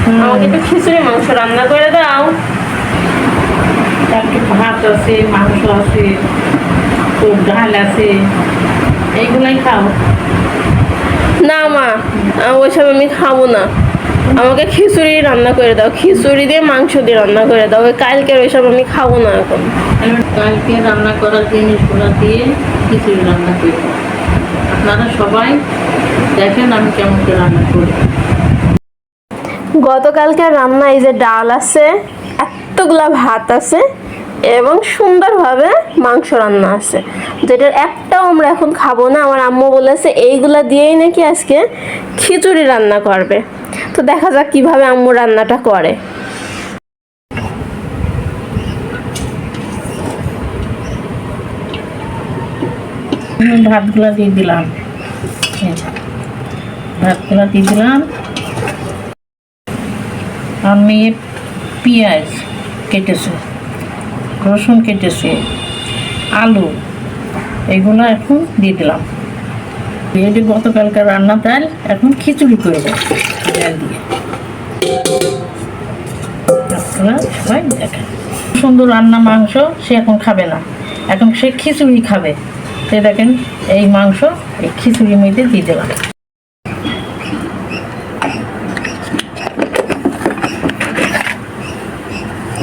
আমাকে একটু খিচুড়ি মাংস রান্না করে দাও। কালকে ভাত আছে, মাংস আছে, তো ডাল আছে, এইগুলাই খাও। না মা, ওইসব আমি খাবো না। আমাকে খিচুড়ি রান্না করে দাও, খিচুড়ি দিয়ে মাংস দিয়ে রান্না করে দাও। ওই কালকের ওইসব আমি খাবো না এখন। কালকে রান্না করার জিনিসগুলো দিয়ে খিচুড়ি রান্না করি। আপনারা সবাই দেখেন আমি কেমন করে রান্না করি। গতকালকার রান্না, এই যে ডাল আছে, এতগুলা ভাত আছে এবং সুন্দরভাবে মাংস রান্না আছে, যেটার একটাও আমরা এখন খাবো না। আমার আম্মু বলেছে এইগুলা দিয়েই নাকি আজকে খিচুড়ি রান্না করবে। তো দেখা যাক কিভাবে আম্মু রান্নাটা করে। ভাতগুলা দিয়ে দিলাম, ভাতগুলা দিয়ে দিলাম। আর মেয়ে পেঁয়াজ কেটেছে, রসুন কেটেছে, আলু, এগুলো এখন দিয়ে দিলাম। দিয়ে দিয়ে গতকালকার রান্না ডাল এখন খিচুড়ি করে দেবো ডাল দিয়ে। আপনারা সবাই দেখেন সুন্দর রান্না মাংস, সে এখন খাবে না, এখন সে খিচুড়ি খাবে। সে দেখেন এই মাংস এই খিচুড়ির মধ্যে দিয়ে দিলাম।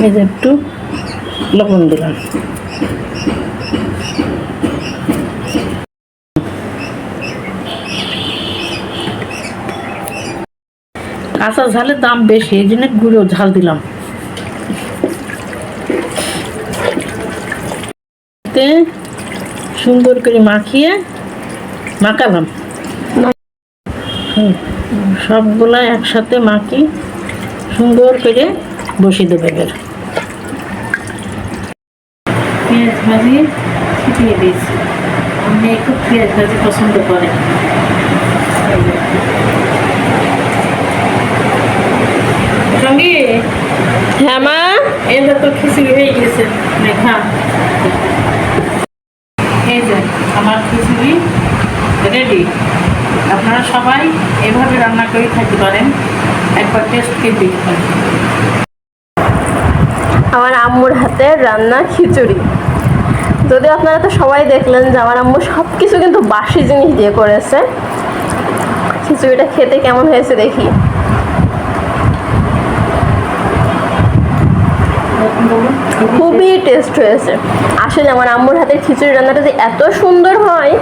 এই যে একটু লবণ দিলাম। কাঁচা ঝালের দাম বেশি, এই জন্য গুঁড়ো ঝাল দিলাম। সুন্দর করে মাখালাম। সবগুলা একসাথে মাখি সুন্দর করে বসিয়ে দেবে। এবার পেঁয়াজ ভাজি ছিটিয়ে দিয়েছি। আমি একটু পেঁয়াজ ভাজি পছন্দ করে। সঙ্গে হ্যাঁ মা, এটা তো খিচুড়ি হয়ে গেছে, খা। এই যে আমার খিচুড়ি রেডি। আপনারা সবাই এভাবে রান্না করে থাকতে পারেন, একবার টেস্ট করে দেখবেন। আমার আম্মুর হাতের রান্না খিচুড়ি। যদি আপনারা তো সবাই দেখলেন যে আমার আম্মু সব কিছু কিন্তু বাসি জিনিস দিয়ে করেছে। খিচুড়িটা খেতে কেমন হয়েছে দেখি। খুবই টেস্ট হয়েছে। আসলে আমার আম্মুর হাতের খিচুড়ি রান্নাটা যে এত সুন্দর হয়